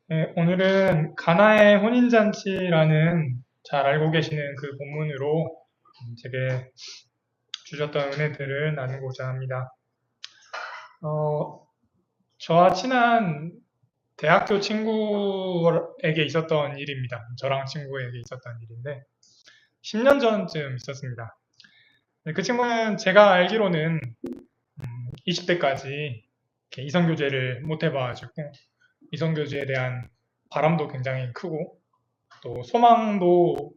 네, 오늘은 가나의 혼인잔치라는 잘 알고 계시는 그 본문으로 제게 주셨던 은혜들을 나누고자 합니다. 저와 친한 대학교 친구에게 있었던 일입니다. 저랑 친구에게 있었던 일인데 10년 전쯤 있었습니다. 그 친구는 제가 알기로는 20대까지 이성교제를 못 해봐가지고 이성교제에 대한 바람도 굉장히 크고 또 소망도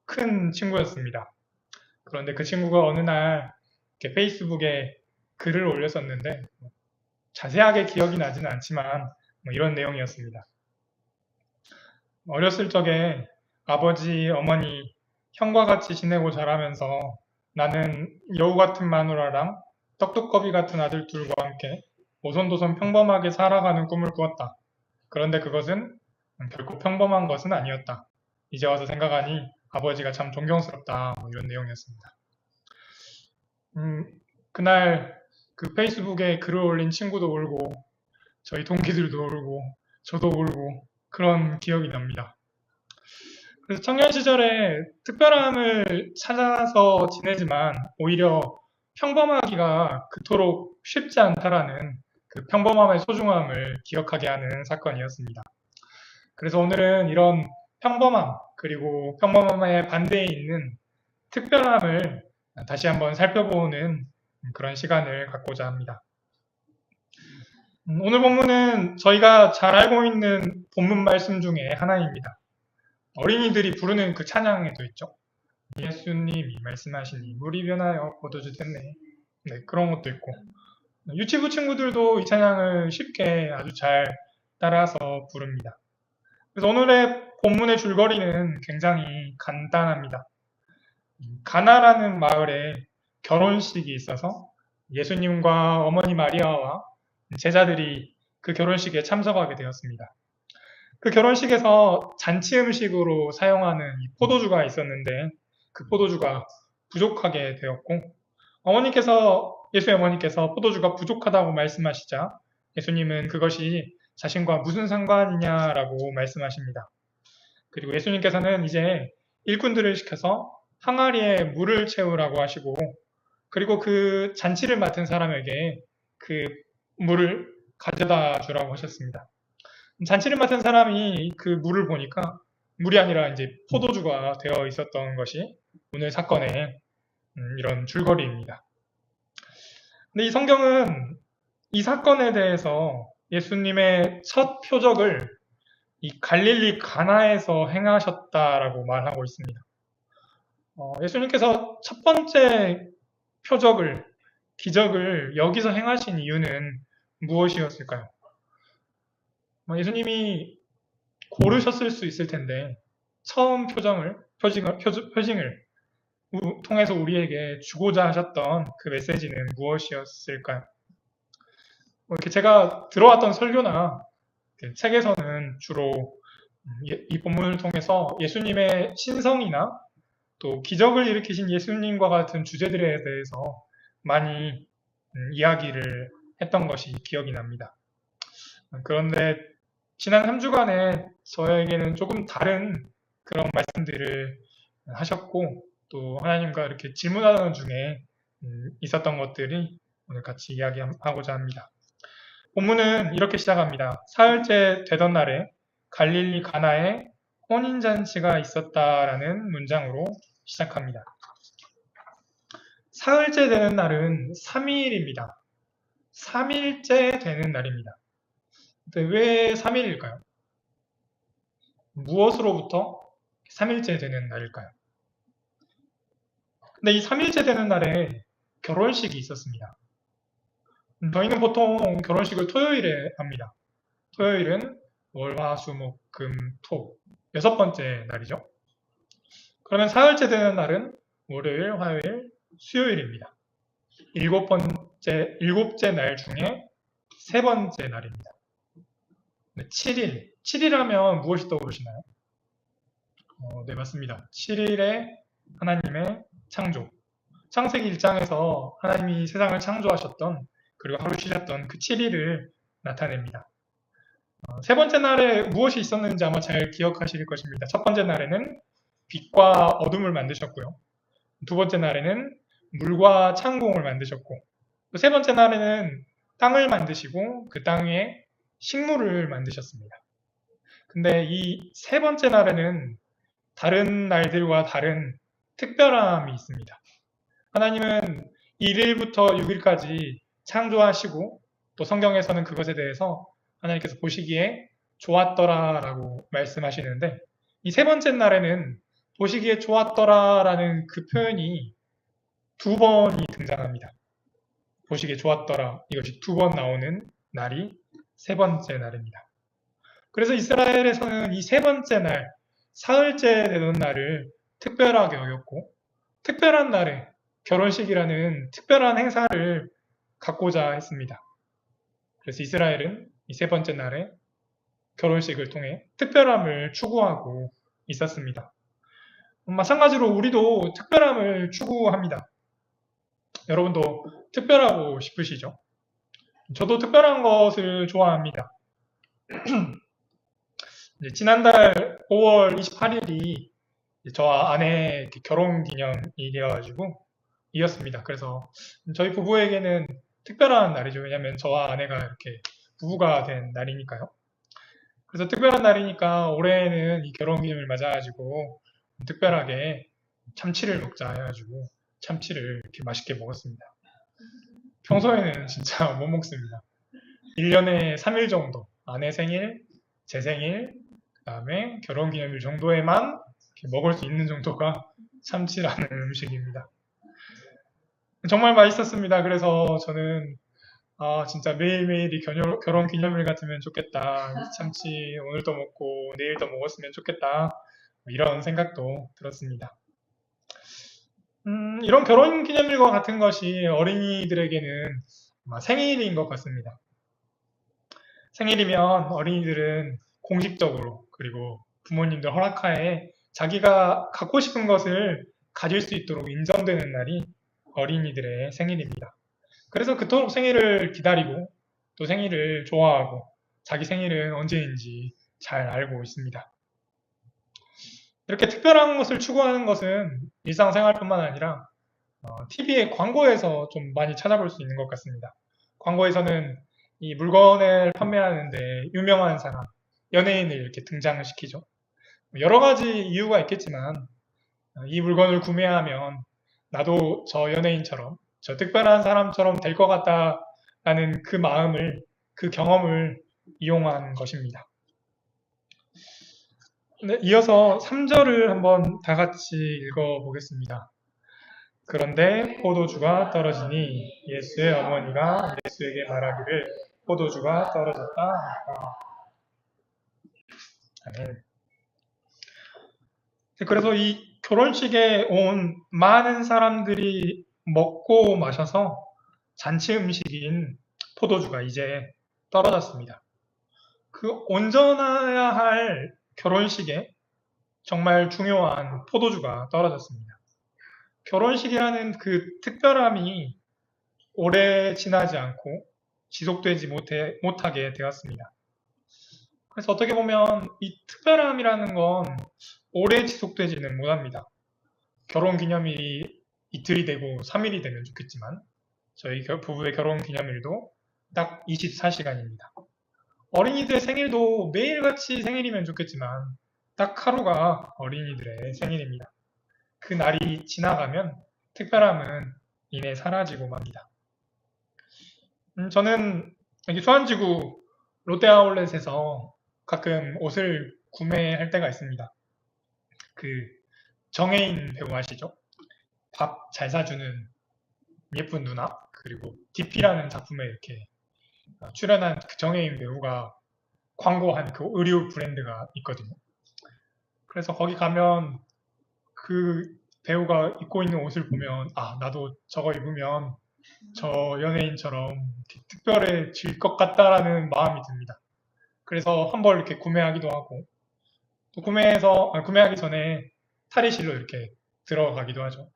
큰 친구였습니다. 그런데 그 친구가 어느 날 이렇게 페이스북에 글을 올렸었는데 자세하게 기억이 나지는 않지만 이런 내용이었습니다. 어렸을 적에 아버지, 어머니, 형과 같이 지내고 자라면서 나는 여우 같은 마누라랑 떡두꺼비 같은 아들 둘과 함께 오손도손 평범하게 살아가는 꿈을 꾸었다. 그런데 그것은 결코 평범한 것은 아니었다. 이제 와서 생각하니 아버지가 참 존경스럽다. 이런 내용이었습니다. 그날 그 페이스북에 글을 올린 친구도 울고 저희 동기들도 울고 저도 울고 그런 기억이 납니다. 그래서 청년 시절에 특별함을 찾아서 지내지만 오히려 평범하기가 그토록 쉽지 않다라는 그 평범함의 소중함을 기억하게 하는 사건이었습니다. 그래서 오늘은 이런 평범함 그리고 평범함의 반대에 있는 특별함을 다시 한번 살펴보는 그런 시간을 갖고자 합니다. 오늘 본문은 저희가 잘 알고 있는 본문 말씀 중에 하나입니다. 어린이들이 부르는 그 찬양에도 있죠. 예수님이 말씀하시니 물이 변하여 포도주 됐네. 네, 그런 것도 있고 유치부 친구들도 이 찬양을 쉽게 아주 잘 따라서 부릅니다. 그래서 오늘의 본문의 줄거리는 굉장히 간단합니다. 가나라는 마을에 결혼식이 있어서 예수님과 어머니 마리아와 제자들이 그 결혼식에 참석하게 되었습니다. 그 결혼식에서 잔치 음식으로 사용하는 포도주가 있었는데 그 포도주가 부족하게 되었고 예수의 어머니께서 포도주가 부족하다고 말씀하시자 예수님은 그것이 자신과 무슨 상관이냐라고 말씀하십니다. 그리고 예수님께서는 이제 일꾼들을 시켜서 항아리에 물을 채우라고 하시고 그리고 그 잔치를 맡은 사람에게 그 물을 가져다 주라고 하셨습니다. 잔치를 맡은 사람이 그 물을 보니까 물이 아니라 이제 포도주가 되어 있었던 것이 오늘 사건의 이런 줄거리입니다. 근데 이 성경은 이 사건에 대해서 예수님의 첫 표적을 이 갈릴리 가나에서 행하셨다라고 말하고 있습니다. 예수님께서 첫 번째 표적을, 기적을 여기서 행하신 이유는 무엇이었을까요? 예수님이 고르셨을 수 있을 텐데 처음 표징을 통해서 우리에게 주고자 하셨던 그 메시지는 무엇이었을까요? 이렇게 제가 들어왔던 설교나 책에서는 주로 이 본문을 통해서 예수님의 신성이나 또 기적을 일으키신 예수님과 같은 주제들에 대해서 많이 이야기를 했던 것이 기억이 납니다. 그런데 지난 3주간에 저에게는 조금 다른 그런 말씀들을 하셨고 또 하나님과 이렇게 질문하는 중에 있었던 것들이 오늘 같이 이야기하고자 합니다. 본문은 이렇게 시작합니다. 사흘째 되던 날에 갈릴리 가나에 혼인잔치가 있었다라는 문장으로 시작합니다. 사흘째 되는 날은 3일입니다. 3일째 되는 날입니다. 왜 3일일까요? 무엇으로부터 3일째 되는 날일까요? 근데 이 3일째 되는 날에 결혼식이 있었습니다. 저희는 보통 결혼식을 토요일에 합니다. 토요일은 월, 화, 수, 목, 금, 토. 6번째 날이죠. 그러면 사흘째 되는 날은 월요일, 화요일, 수요일입니다. 일곱째 날 중에 세 번째 날입니다. 7일. 7일 하면 무엇이 떠오르시나요? 네, 맞습니다. 7일에 하나님의 창조. 창세기 1장에서 하나님이 세상을 창조하셨던 그리고 하루 쉬셨던 그 7일을 나타냅니다. 세 번째 날에 무엇이 있었는지 아마 잘 기억하실 것입니다. 첫 번째 날에는 빛과 어둠을 만드셨고요. 두 번째 날에는 물과 창공을 만드셨고, 또 세 번째 날에는 땅을 만드시고 그 땅에 식물을 만드셨습니다. 근데 이 세 번째 날에는 다른 날들과 다른 특별함이 있습니다. 하나님은 1일부터 6일까지 창조하시고 또 성경에서는 그것에 대해서 하나님께서 보시기에 좋았더라라고 말씀하시는데 이 세 번째 날에는 보시기에 좋았더라라는 그 표현이 두 번이 등장합니다. 보시기에 좋았더라 이것이 두 번 나오는 날이 세 번째 날입니다. 그래서 이스라엘에서는 이 세 번째 날, 사흘째 되는 날을 특별하게 여겼고 특별한 날에 결혼식이라는 특별한 행사를 갖고자 했습니다. 그래서 이스라엘은 이 세 번째 날에 결혼식을 통해 특별함을 추구하고 있었습니다. 마찬가지로 우리도 특별함을 추구합니다. 여러분도 특별하고 싶으시죠? 저도 특별한 것을 좋아합니다. 지난달 5월 28일이 저와 아내 결혼 기념일이어가지고 이었습니다. 그래서 저희 부부에게는 특별한 날이죠. 왜냐하면 저와 아내가 이렇게 부부가 된 날이니까요. 그래서 특별한 날이니까 올해는 이 결혼 기념일 맞아가지고 특별하게 참치를 먹자 해가지고 참치를 이렇게 맛있게 먹었습니다. 평소에는 진짜 못 먹습니다. 1년에 3일 정도 아내 생일, 제 생일, 그 다음에 결혼 기념일 정도에만 먹을 수 있는 정도가 참치라는 음식입니다. 정말 맛있었습니다. 그래서 저는 진짜 매일매일이 결혼 기념일 같으면 좋겠다. 참치 오늘도 먹고 내일도 먹었으면 좋겠다. 이런 생각도 들었습니다. 이런 결혼 기념일과 같은 것이 어린이들에게는 생일인 것 같습니다. 생일이면 어린이들은 공식적으로 그리고 부모님들 허락하에 자기가 갖고 싶은 것을 가질 수 있도록 인정되는 날이 어린이들의 생일입니다. 그래서 그토록 생일을 기다리고 또 생일을 좋아하고 자기 생일은 언제인지 잘 알고 있습니다. 이렇게 특별한 것을 추구하는 것은 일상생활뿐만 아니라 TV의 광고에서 좀 많이 찾아볼 수 있는 것 같습니다. 광고에서는 이 물건을 판매하는데 유명한 사람, 연예인을 이렇게 등장시키죠. 여러 가지 이유가 있겠지만 이 물건을 구매하면 나도 저 연예인처럼 저 특별한 사람처럼 될 것 같다라는 그 마음을, 그 경험을 이용한 것입니다. 네, 이어서 3절을 한번 다 같이 읽어보겠습니다. 그런데 포도주가 떨어지니 예수의 어머니가 예수에게 말하기를 포도주가 떨어졌다 하니까. 아멘. 그래서 이 결혼식에 온 많은 사람들이 먹고 마셔서 잔치 음식인 포도주가 이제 떨어졌습니다. 그 온전해야 할 결혼식에 정말 중요한 포도주가 떨어졌습니다. 결혼식이라는 그 특별함이 오래 지나지 않고 지속되지 못하게 되었습니다. 그래서 어떻게 보면 이 특별함이라는 건 오래 지속되지는 못합니다. 결혼 기념일이 이틀이 되고 3일이 되면 좋겠지만 저희 부부의 결혼 기념일도 딱 24시간입니다. 어린이들의 생일도 매일같이 생일이면 좋겠지만 딱 하루가 어린이들의 생일입니다. 그 날이 지나가면 특별함은 이내 사라지고 맙니다. 저는 여기 수안지구 롯데아울렛에서 가끔 옷을 구매할 때가 있습니다. 그 정혜인 배우 아시죠? 밥 잘 사주는 예쁜 누나, 그리고 DP라는 작품에 이렇게 출연한 그 정혜인 배우가 광고한 그 의류 브랜드가 있거든요. 그래서 거기 가면 그 배우가 입고 있는 옷을 보면 나도 저거 입으면 저 연예인처럼 특별해질 것 같다라는 마음이 듭니다. 그래서 한 벌 이렇게 구매하기도 하고 또 구매하기 전에 탈의실로 이렇게 들어가기도 하죠.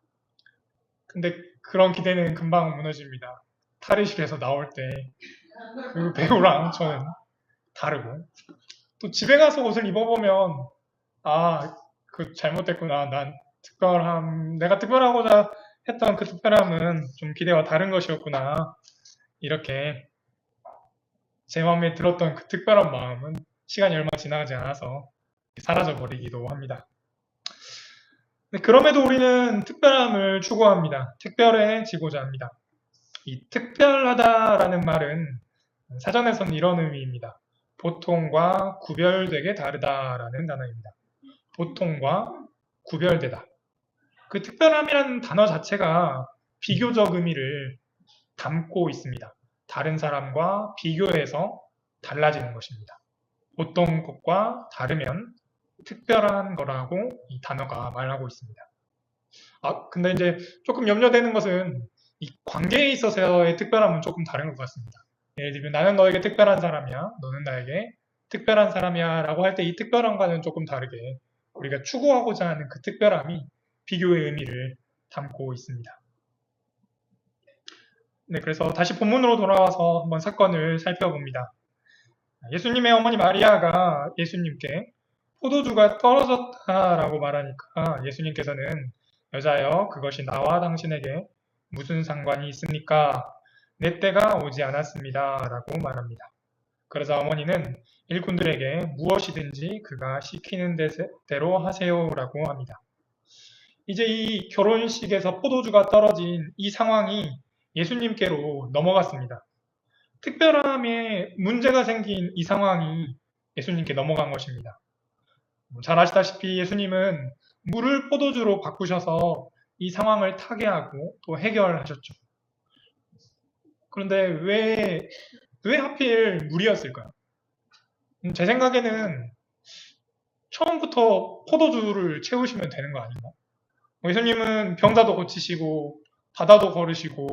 근데 그런 기대는 금방 무너집니다. 탈의실에서 나올 때 그 배우랑 저는 다르고, 또 집에 가서 옷을 입어보면 그 잘못됐구나. 내가 특별하고자 했던 그 특별함은 좀 기대와 다른 것이었구나. 이렇게 제 마음에 들었던 그 특별한 마음은 시간이 얼마 지나지 않아서 사라져 버리기도 합니다. 그럼에도 우리는 특별함을 추구합니다. 특별해지고자 합니다. 이 특별하다라는 말은 사전에서는 이런 의미입니다. 보통과 구별되게 다르다라는 단어입니다. 보통과 구별되다. 그 특별함이라는 단어 자체가 비교적 의미를 담고 있습니다. 다른 사람과 비교해서 달라지는 것입니다. 보통 것과 다르면 특별한 거라고 이 단어가 말하고 있습니다. 근데 이제 조금 염려되는 것은 이 관계에 있어서의 특별함은 조금 다른 것 같습니다. 예를 들면 나는 너에게 특별한 사람이야, 너는 나에게 특별한 사람이야 라고 할 때 이 특별함과는 조금 다르게 우리가 추구하고자 하는 그 특별함이 비교의 의미를 담고 있습니다. 네, 그래서 다시 본문으로 돌아와서 한번 사건을 살펴봅니다. 예수님의 어머니 마리아가 예수님께 포도주가 떨어졌다라고 말하니까 예수님께서는 여자여 그것이 나와 당신에게 무슨 상관이 있습니까? 내 때가 오지 않았습니다 라고 말합니다. 그러자 어머니는 일꾼들에게 무엇이든지 그가 시키는 대로 하세요 라고 합니다. 이제 이 결혼식에서 포도주가 떨어진 이 상황이 예수님께로 넘어갔습니다. 특별함에 문제가 생긴 이 상황이 예수님께 넘어간 것입니다. 잘 아시다시피 예수님은 물을 포도주로 바꾸셔서 이 상황을 타개하고 또 해결하셨죠. 그런데 왜 하필 물이었을까요? 제 생각에는 처음부터 포도주를 채우시면 되는 거 아닌가? 예수님은 병자도 고치시고 바다도 걸으시고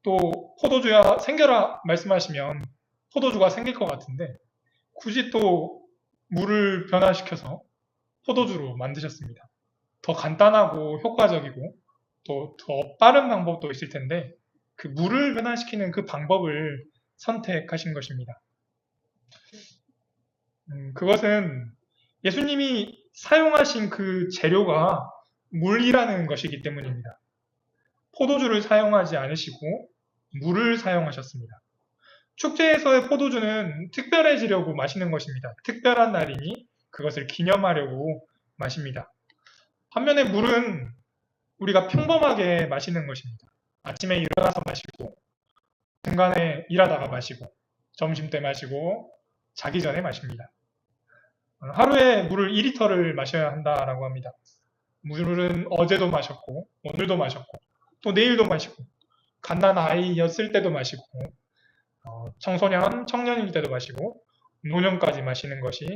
또 포도주야 생겨라 말씀하시면 포도주가 생길 것 같은데 굳이 또 물을 변화시켜서 포도주로 만드셨습니다. 더 간단하고 효과적이고 또 더 빠른 방법도 있을 텐데 그 물을 변화시키는 그 방법을 선택하신 것입니다. 그것은 예수님이 사용하신 그 재료가 물이라는 것이기 때문입니다. 포도주를 사용하지 않으시고 물을 사용하셨습니다. 축제에서의 포도주는 특별해지려고 마시는 것입니다. 특별한 날이니 그것을 기념하려고 마십니다. 반면에 물은 우리가 평범하게 마시는 것입니다. 아침에 일어나서 마시고, 중간에 일하다가 마시고, 점심 때 마시고, 자기 전에 마십니다. 하루에 물을 2리터를 마셔야 한다라고 합니다. 물은 어제도 마셨고, 오늘도 마셨고, 또 내일도 마시고, 갓난 아이였을 때도 마시고, 청소년, 청년일 때도 마시고, 노년까지 마시는 것이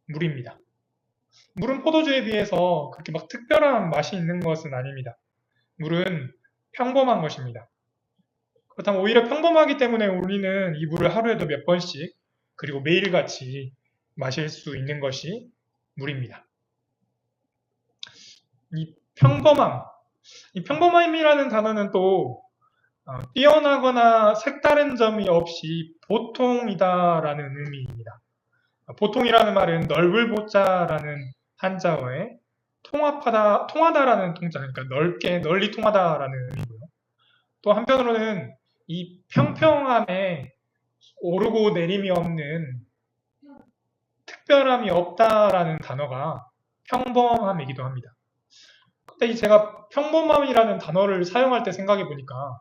물입니다. 물은 포도주에 비해서 그렇게 막 특별한 맛이 있는 것은 아닙니다. 물은 평범한 것입니다. 그렇다면 오히려 평범하기 때문에 우리는 이 물을 하루에도 몇 번씩 그리고 매일같이 마실 수 있는 것이 물입니다. 이 평범함이라는 단어는 또 뛰어나거나 색다른 점이 없이 보통이다라는 의미입니다. 보통이라는 말은 넓을 보자라는 한자어에 통하다라는 통자, 그러니까 널리 통하다라는 의미고요. 또 한편으로는 이 평평함에 오르고 내림이 없는 특별함이 없다라는 단어가 평범함이기도 합니다. 근데 제가 평범함이라는 단어를 사용할 때 생각해 보니까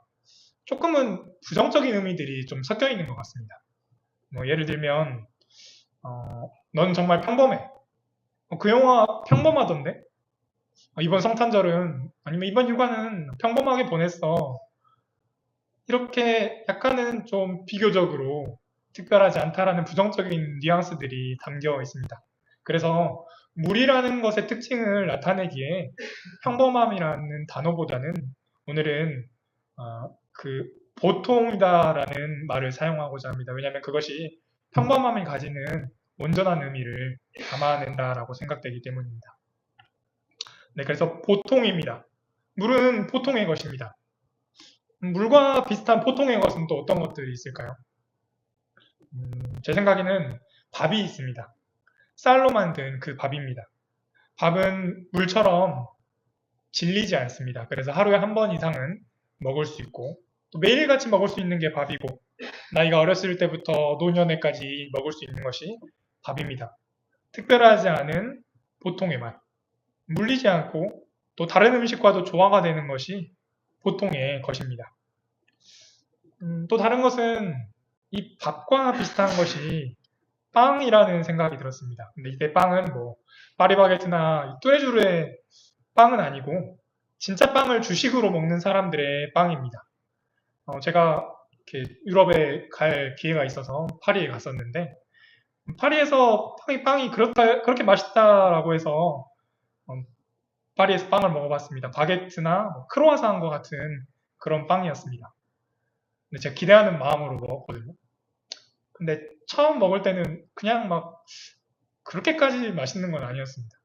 조금은 부정적인 의미들이 좀 섞여 있는 것 같습니다. 예를 들면 넌 정말 평범해. 그 영화 평범하던데? 이번 성탄절은 아니면 이번 휴가는 평범하게 보냈어. 이렇게 약간은 좀 비교적으로 특별하지 않다라는 부정적인 뉘앙스들이 담겨 있습니다. 그래서 물이라는 것의 특징을 나타내기에 평범함이라는 단어보다는 오늘은 그 보통이다라는 말을 사용하고자 합니다. 왜냐하면 그것이 평범함이 가지는 온전한 의미를 담아낸다라고 생각되기 때문입니다. 네, 그래서 보통입니다. 물은 보통의 것입니다. 물과 비슷한 보통의 것은 또 어떤 것들이 있을까요? 제 생각에는 밥이 있습니다. 쌀로 만든 그 밥입니다. 밥은 물처럼 질리지 않습니다. 그래서 하루에 한 번 이상은 먹을 수 있고 또 매일같이 먹을 수 있는 게 밥이고 나이가 어렸을 때부터 노년에까지 먹을 수 있는 것이 밥입니다. 특별하지 않은 보통의 맛, 물리지 않고 또 다른 음식과도 조화가 되는 것이 보통의 것입니다. 또 다른 것은 이 밥과 비슷한 것이 빵이라는 생각이 들었습니다. 근데 이때 빵은 뭐 파리바게트나 뚜레쥬르의 빵은 아니고 진짜 빵을 주식으로 먹는 사람들의 빵입니다. 제가 이렇게 유럽에 갈 기회가 있어서 파리에 갔었는데 파리에서 빵이 그렇게 맛있다라고 해서 파리에서 빵을 먹어봤습니다. 바게트나 뭐 크로와상과 같은 그런 빵이었습니다. 근데 제가 기대하는 마음으로 먹었거든요. 근데 처음 먹을 때는 그냥 막 그렇게까지 맛있는 건 아니었습니다.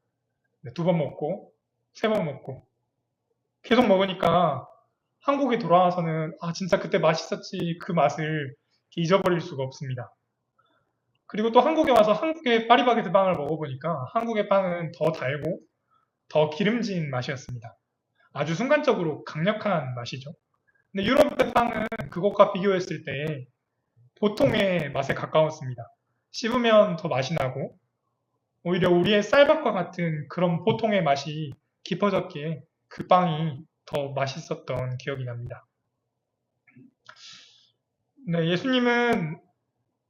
2번 먹고 3번 먹고 계속 먹으니까 한국에 돌아와서는 진짜 그때 맛있었지 그 맛을 잊어버릴 수가 없습니다. 그리고 또 한국에 와서 한국의 파리바게트 빵을 먹어보니까 한국의 빵은 더 달고 더 기름진 맛이었습니다. 아주 순간적으로 강력한 맛이죠. 근데 유럽의 빵은 그것과 비교했을 때 보통의 맛에 가까웠습니다. 씹으면 더 맛이 나고 오히려 우리의 쌀밥과 같은 그런 보통의 맛이 깊어졌기에 그 빵이 더 맛있었던 기억이 납니다. 네, 예수님은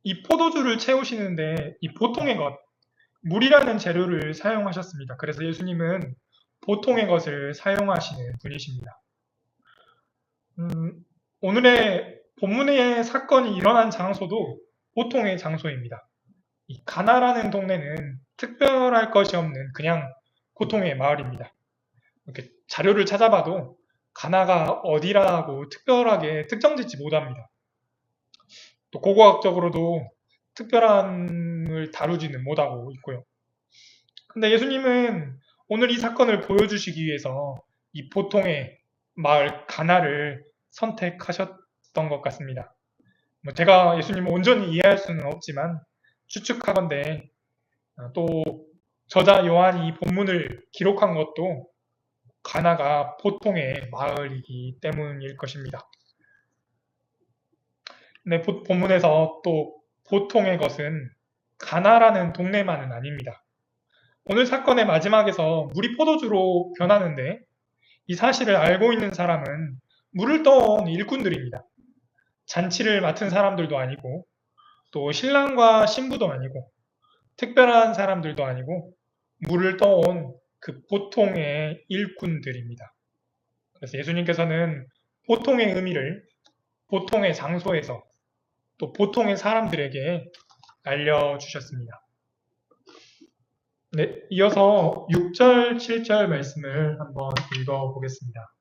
이 포도주를 채우시는데 이 보통의 것, 물이라는 재료를 사용하셨습니다. 그래서 예수님은 보통의 것을 사용하시는 분이십니다. 오늘의 본문의 사건이 일어난 장소도 보통의 장소입니다. 이 가나라는 동네는 특별할 것이 없는 그냥 보통의 마을입니다. 이렇게 자료를 찾아봐도 가나가 어디라고 특별하게 특정짓지 못합니다. 또 고고학적으로도 특별함을 다루지는 못하고 있고요. 근데 예수님은 오늘 이 사건을 보여주시기 위해서 이 보통의 마을 가나를 선택하셨던 것 같습니다. 제가 예수님을 온전히 이해할 수는 없지만 추측하건대 또 저자 요한이 이 본문을 기록한 것도 가나가 보통의 마을이기 때문일 것입니다. 근데 본문에서 또 보통의 것은 가나라는 동네만은 아닙니다. 오늘 사건의 마지막에서 물이 포도주로 변하는데 이 사실을 알고 있는 사람은 물을 떠온 일꾼들입니다. 잔치를 맡은 사람들도 아니고 또 신랑과 신부도 아니고 특별한 사람들도 아니고 물을 떠온 그 보통의 일꾼들입니다. 그래서 예수님께서는 보통의 의미를 보통의 장소에서 또 보통의 사람들에게 알려주셨습니다. 네, 이어서 6절, 7절 말씀을 한번 읽어보겠습니다.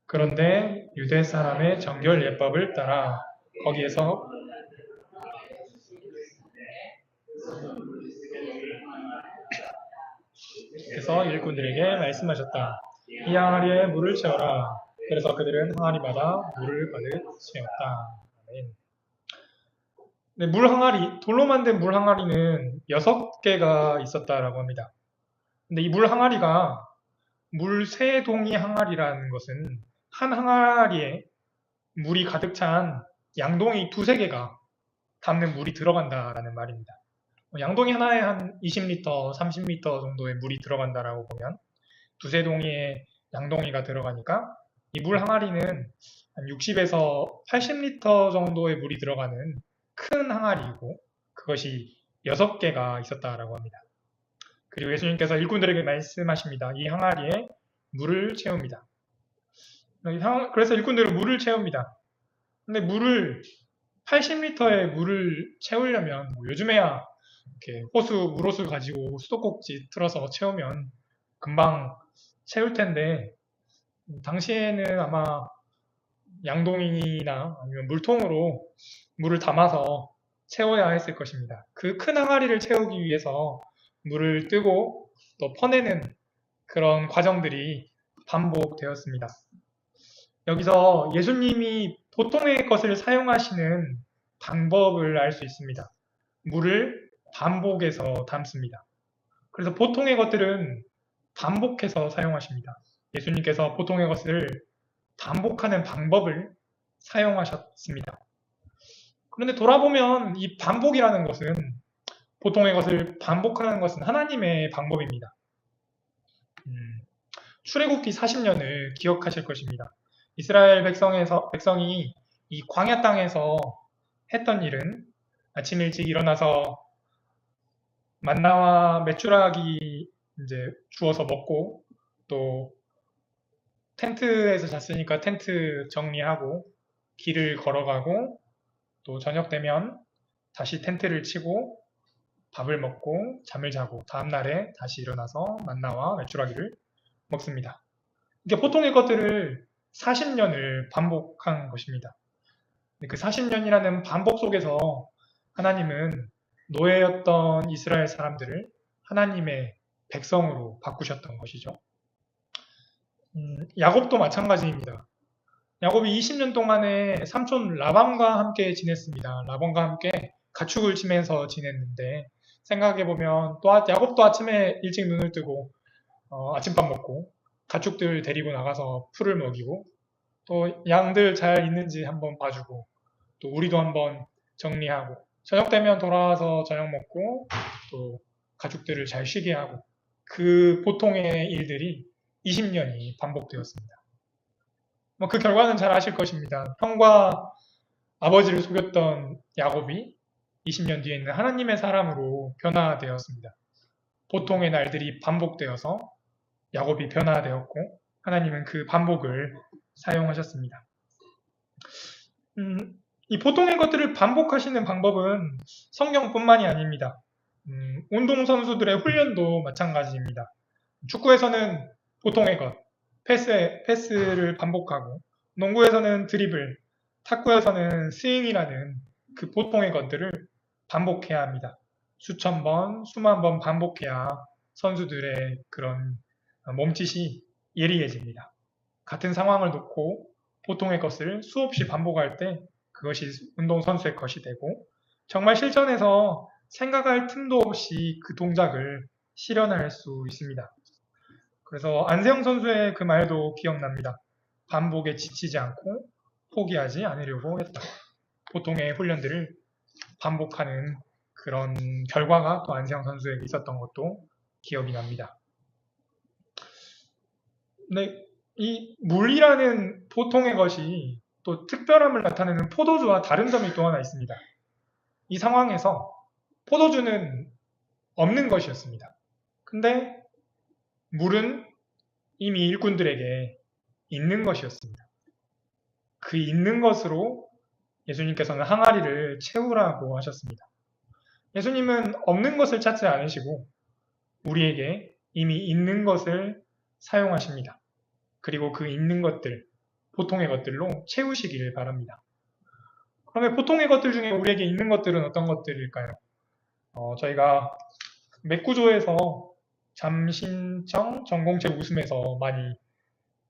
그런데 유대 사람의 정결 예법을 따라 거기에서 그래서 일꾼들에게 말씀하셨다. 이 항아리에 물을 채워라. 그래서 그들은 항아리마다 물을 가득 채웠다. 아멘. 네, 물 항아리, 돌로 만든 물 항아리는 6개가 있었다라고 합니다. 근데 이 물 항아리가 물 3동이 항아리라는 것은 한 항아리에 물이 가득 찬 양동이 2~3개가 담는 물이 들어간다라는 말입니다. 양동이 하나에 한 20리터, 30리터 정도의 물이 들어간다라고 보면 2~3동이의 양동이가 들어가니까 이 물 항아리는 한 60에서 80리터 정도의 물이 들어가는 큰 항아리이고 그것이 6개가 있었다라고 합니다. 그리고 예수님께서 일꾼들에게 말씀하십니다. 이 항아리에 물을 채웁니다. 그래서 일꾼들은 물을 채웁니다. 근데 80리터의 물을 채우려면 요즘에야 이렇게 물호수 가지고 수도꼭지 틀어서 채우면 금방 채울 텐데 당시에는 아마 양동이나 아니면 물통으로 물을 담아서 채워야 했을 것입니다. 그 큰 항아리를 채우기 위해서 물을 뜨고 또 퍼내는 그런 과정들이 반복되었습니다. 여기서 예수님이 보통의 것을 사용하시는 방법을 알 수 있습니다. 물을 반복해서 담습니다. 그래서 보통의 것들은 반복해서 사용하십니다. 예수님께서 보통의 것을 반복하는 방법을 사용하셨습니다. 그런데 돌아보면 이 반복이라는 것은, 보통의 것을 반복하는 것은 하나님의 방법입니다. 출애굽기 40년을 기억하실 것입니다. 이스라엘 백성이 이 광야 땅에서 했던 일은 아침 일찍 일어나서 만나와 메추라기 이제 주워서 먹고, 또 텐트에서 잤으니까 텐트 정리하고 길을 걸어가고, 또 저녁 되면 다시 텐트를 치고 밥을 먹고 잠을 자고 다음날에 다시 일어나서 만나와 메추라기를 먹습니다. 이게 보통의 것들을 40년을 반복한 것입니다. 그 40년이라는 반복 속에서 하나님은 노예였던 이스라엘 사람들을 하나님의 백성으로 바꾸셨던 것이죠. 야곱도 마찬가지입니다. 야곱이 20년 동안에 삼촌 라반과 함께 지냈습니다. 라반과 함께 가축을 치면서 지냈는데, 생각해보면 또 야곱도 아침에 일찍 눈을 뜨고 아침밥 먹고 가축들 데리고 나가서 풀을 먹이고, 또 양들 잘 있는지 한번 봐주고, 또 우리도 한번 정리하고, 저녁 되면 돌아와서 저녁 먹고 또 가축들을 잘 쉬게 하고, 그 보통의 일들이 20년이 반복되었습니다. 그 결과는 잘 아실 것입니다. 형과 아버지를 속였던 야곱이 20년 뒤에는 하나님의 사람으로 변화되었습니다. 보통의 날들이 반복되어서 야곱이 변화되었고, 하나님은 그 반복을 사용하셨습니다. 이 보통의 것들을 반복하시는 방법은 성경뿐만이 아닙니다. 운동선수들의 훈련도 마찬가지입니다. 축구에서는 보통의 것, 패스를 반복하고, 농구에서는 드리블, 탁구에서는 스윙이라는 그 보통의 것들을 반복해야 합니다. 수천 번, 수만 번 반복해야 선수들의 그런 몸짓이 예리해집니다. 같은 상황을 놓고 보통의 것을 수없이 반복할 때 그것이 운동선수의 것이 되고, 정말 실전에서 생각할 틈도 없이 그 동작을 실현할 수 있습니다. 그래서 안세영 선수의 그 말도 기억납니다. 반복에 지치지 않고 포기하지 않으려고 했다. 보통의 훈련들을 반복하는 그런 결과가 또 안세영 선수에게 있었던 것도 기억이 납니다. 근데 이 물이라는 보통의 것이 또 특별함을 나타내는 포도주와 다른 점이 또 하나 있습니다. 이 상황에서 포도주는 없는 것이었습니다. 근데 물은 이미 일꾼들에게 있는 것이었습니다. 그 있는 것으로 예수님께서는 항아리를 채우라고 하셨습니다. 예수님은 없는 것을 찾지 않으시고 우리에게 이미 있는 것을 사용하십니다. 그리고 그 있는 것들, 보통의 것들로 채우시기를 바랍니다. 그러면 보통의 것들 중에 우리에게 있는 것들은 어떤 것들일까요? 저희가 맥구조에서 잠신청 전공책 웃음에서 많이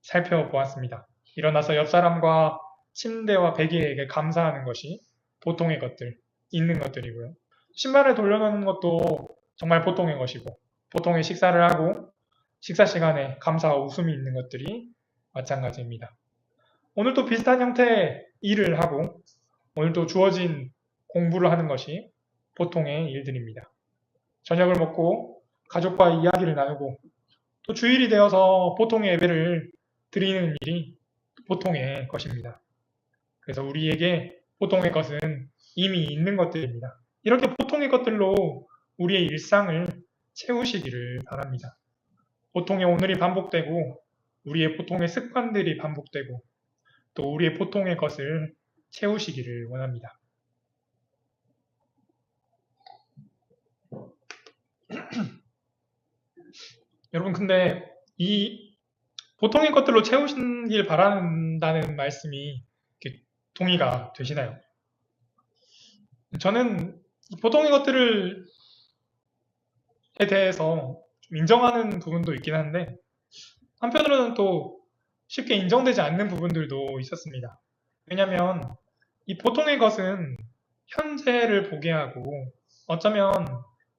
살펴보았습니다. 일어나서 옆 사람과 침대와 베개에게 감사하는 것이 보통의 것들, 있는 것들이고요. 신발을 돌려놓는 것도 정말 보통의 것이고, 보통의 식사를 하고 식사 시간에 감사와 웃음이 있는 것들이 마찬가지입니다. 오늘도 비슷한 형태의 일을 하고 오늘도 주어진 공부를 하는 것이 보통의 일들입니다. 저녁을 먹고 가족과 이야기를 나누고 또 주일이 되어서 보통의 예배를 드리는 일이 보통의 것입니다. 그래서 우리에게 보통의 것은 이미 있는 것들입니다. 이렇게 보통의 것들로 우리의 일상을 채우시기를 바랍니다. 보통의 오늘이 반복되고 우리의 보통의 습관들이 반복되고 또 우리의 보통의 것을 채우시기를 원합니다. 여러분, 근데 이 보통의 것들로 채우시길 바란다는 말씀이 동의가 되시나요? 저는 보통의 것들에 대해서 좀 인정하는 부분도 있긴 한데 한편으로는 또 쉽게 인정되지 않는 부분들도 있었습니다. 왜냐하면 이 보통의 것은 현재를 보게 하고 어쩌면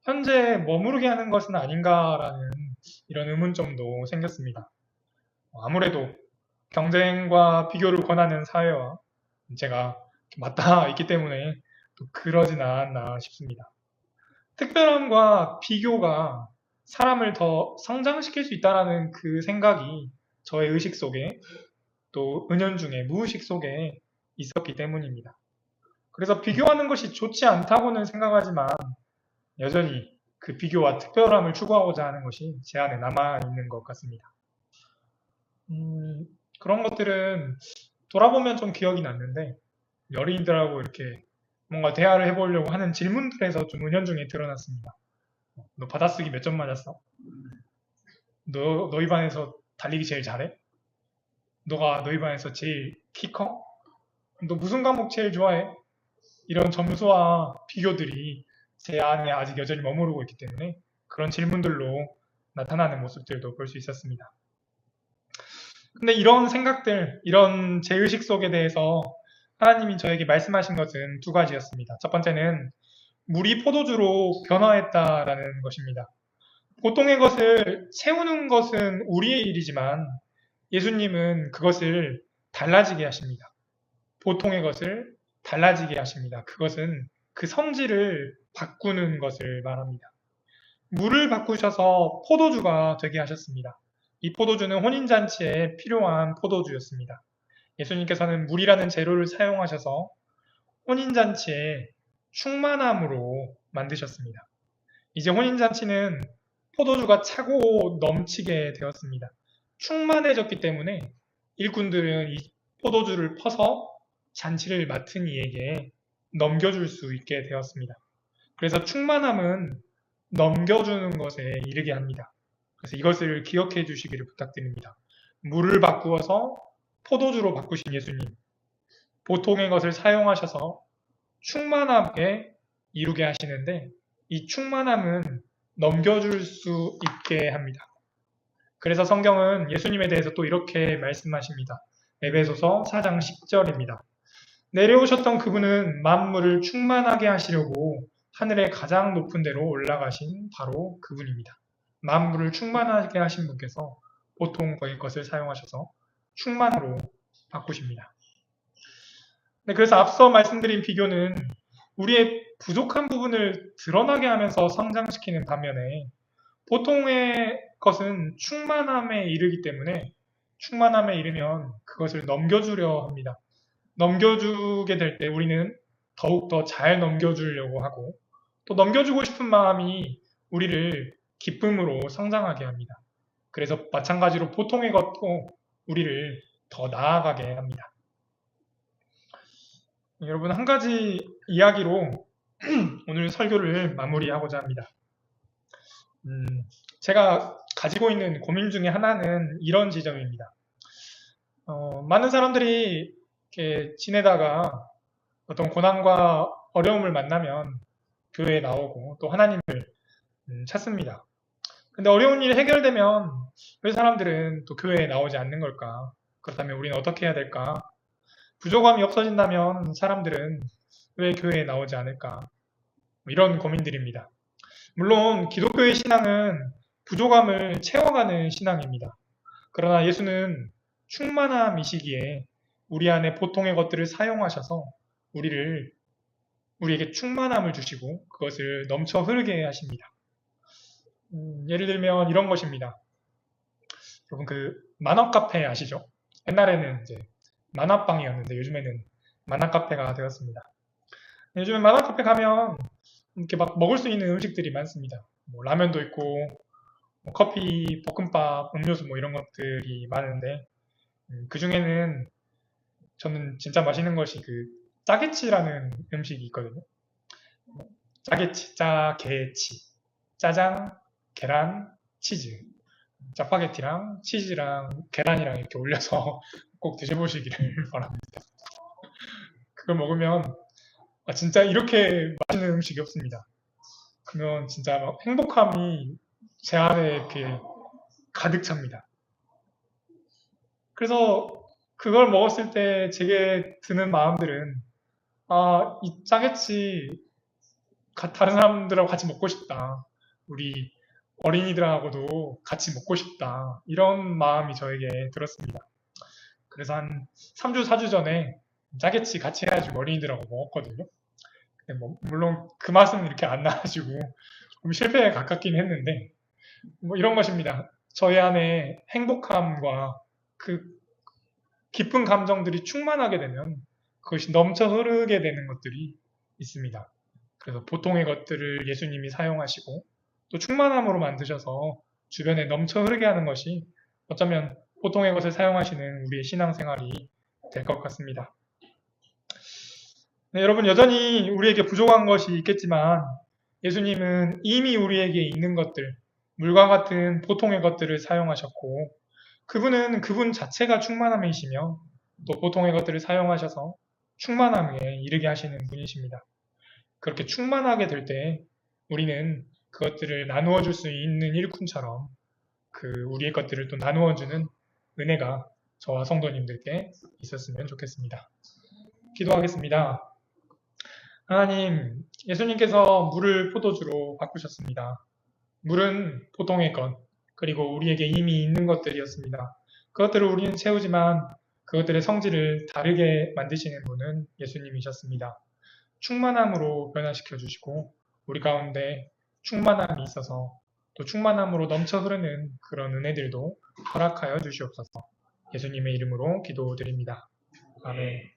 현재 머무르게 하는 것은 아닌가라는 이런 의문점도 생겼습니다. 아무래도 경쟁과 비교를 권하는 사회와 제가 맞닿아 있기 때문에 또 그러진 않았나 싶습니다. 특별함과 비교가 사람을 더 성장시킬 수 있다는 그 생각이 저의 의식 속에 또 은연중에 무의식 속에 있었기 때문입니다. 그래서 비교하는 것이 좋지 않다고는 생각하지만 여전히 그 비교와 특별함을 추구하고자 하는 것이 제 안에 남아있는 것 같습니다. 그런 것들은 돌아보면 좀 기억이 났는데 연예인들하고 이렇게 뭔가 대화를 해보려고 하는 질문들에서 좀 은연중에 드러났습니다. 너 받아쓰기 몇 점 맞았어? 너희 반에서 달리기 제일 잘해? 너가 너희 반에서 제일 키 커? 너 무슨 과목 제일 좋아해? 이런 점수와 비교들이 제 안에 아직 여전히 머무르고 있기 때문에 그런 질문들로 나타나는 모습들도 볼 수 있었습니다. 근데 이런 생각들, 이런 제의식 속에 대해서 하나님이 저에게 말씀하신 것은 두 가지였습니다. 첫 번째는 물이 포도주로 변화했다라는 것입니다. 보통의 것을 채우는 것은 우리의 일이지만 예수님은 그것을 달라지게 하십니다. 보통의 것을 달라지게 하십니다. 그것은 그 성질을 바꾸는 것을 말합니다. 물을 바꾸셔서 포도주가 되게 하셨습니다. 이 포도주는 혼인잔치에 필요한 포도주였습니다. 예수님께서는 물이라는 재료를 사용하셔서 혼인잔치에 충만함으로 만드셨습니다. 이제 혼인잔치는 포도주가 차고 넘치게 되었습니다. 충만해졌기 때문에 일꾼들은 이 포도주를 퍼서 잔치를 맡은 이에게 넘겨줄 수 있게 되었습니다. 그래서 충만함은 넘겨주는 것에 이르게 합니다. 그래서 이것을 기억해 주시기를 부탁드립니다. 물을 바꾸어서 포도주로 바꾸신 예수님, 보통의 것을 사용하셔서 충만하게 이루게 하시는데 이 충만함은 넘겨줄 수 있게 합니다. 그래서 성경은 예수님에 대해서 또 이렇게 말씀하십니다. 에베소서 4장 10절입니다. 내려오셨던 그분은 만물을 충만하게 하시려고 하늘의 가장 높은 데로 올라가신 바로 그분입니다. 만물을 충만하게 하신 분께서 보통 거의 것을 사용하셔서 충만으로 바꾸십니다. 네, 그래서 앞서 말씀드린 비교는 우리의 부족한 부분을 드러나게 하면서 성장시키는 반면에 보통의 것은 충만함에 이르기 때문에 충만함에 이르면 그것을 넘겨주려 합니다. 넘겨주게 될 때 우리는 더욱더 잘 넘겨주려고 하고 또 넘겨주고 싶은 마음이 우리를 기쁨으로 성장하게 합니다. 그래서 마찬가지로 보통의 것도 우리를 더 나아가게 합니다. 여러분 한 가지 이야기로 오늘 설교를 마무리하고자 합니다. 제가 가지고 있는 고민 중에 하나는 이런 지점입니다. 많은 사람들이 이렇게 지내다가 어떤 고난과 어려움을 만나면 교회에 나오고 또 하나님을 찾습니다. 근데 어려운 일이 해결되면 왜 사람들은 또 교회에 나오지 않는 걸까? 그렇다면 우리는 어떻게 해야 될까? 부족함이 없어진다면 사람들은 왜 교회에 나오지 않을까? 이런 고민들입니다. 물론 기독교의 신앙은 부족함을 채워가는 신앙입니다. 그러나 예수는 충만함이시기에 우리 안에 보통의 것들을 사용하셔서 우리에게 충만함을 주시고 그것을 넘쳐 흐르게 하십니다. 예를 들면 이런 것입니다. 여러분 그 만화 카페 아시죠? 옛날에는 이제 만화방이었는데 요즘에는 만화 카페가 되었습니다. 요즘에 만화 카페 가면 이렇게 막 먹을 수 있는 음식들이 많습니다. 뭐 라면도 있고 뭐 커피, 볶음밥, 음료수 뭐 이런 것들이 많은데 그 중에는 저는 진짜 맛있는 것이 그 짜게치라는 음식이 있거든요. 짜게치, 짜게치, 짜장, 계란, 치즈, 짜파게티랑 치즈랑 계란이랑 이렇게 올려서 꼭 드셔보시기를 바랍니다. 그걸 먹으면 진짜 이렇게 맛있는 음식이 없습니다. 그러면 진짜 막 행복함이 제 안에 이렇게 가득 찹니다. 그래서 그걸 먹었을 때 제게 드는 마음들은 이 짜게치 다른 사람들하고 같이 먹고 싶다. 우리 어린이들하고도 같이 먹고 싶다. 이런 마음이 저에게 들었습니다. 그래서 한 3주, 4주 전에 짜게치 같이 해가지고 어린이들하고 먹었거든요. 근데 뭐 물론 그 맛은 이렇게 안 나가지고 좀 실패에 가깝긴 했는데 뭐 이런 것입니다. 저희 안에 행복함과 그 기쁜 감정들이 충만하게 되면 그것이 넘쳐 흐르게 되는 것들이 있습니다. 그래서 보통의 것들을 예수님이 사용하시고 또 충만함으로 만드셔서 주변에 넘쳐 흐르게 하는 것이 어쩌면 보통의 것을 사용하시는 우리의 신앙생활이 될 것 같습니다. 네, 여러분 여전히 우리에게 부족한 것이 있겠지만 예수님은 이미 우리에게 있는 것들, 물과 같은 보통의 것들을 사용하셨고 그분은 그분 자체가 충만함이시며 또 보통의 것들을 사용하셔서 충만함에 이르게 하시는 분이십니다. 그렇게 충만하게 될 때 우리는 그것들을 나누어 줄 수 있는 일꾼처럼 그 우리의 것들을 또 나누어 주는 은혜가 저와 성도님들께 있었으면 좋겠습니다. 기도하겠습니다. 하나님, 예수님께서 물을 포도주로 바꾸셨습니다. 물은 보통의 것, 그리고 우리에게 이미 있는 것들이었습니다. 그것들을 우리는 채우지만 그것들의 성질을 다르게 만드시는 분은 예수님이셨습니다. 충만함으로 변화시켜 주시고 우리 가운데 충만함이 있어서 또 충만함으로 넘쳐 흐르는 그런 은혜들도 허락하여 주시옵소서. 예수님의 이름으로 기도드립니다. 아멘.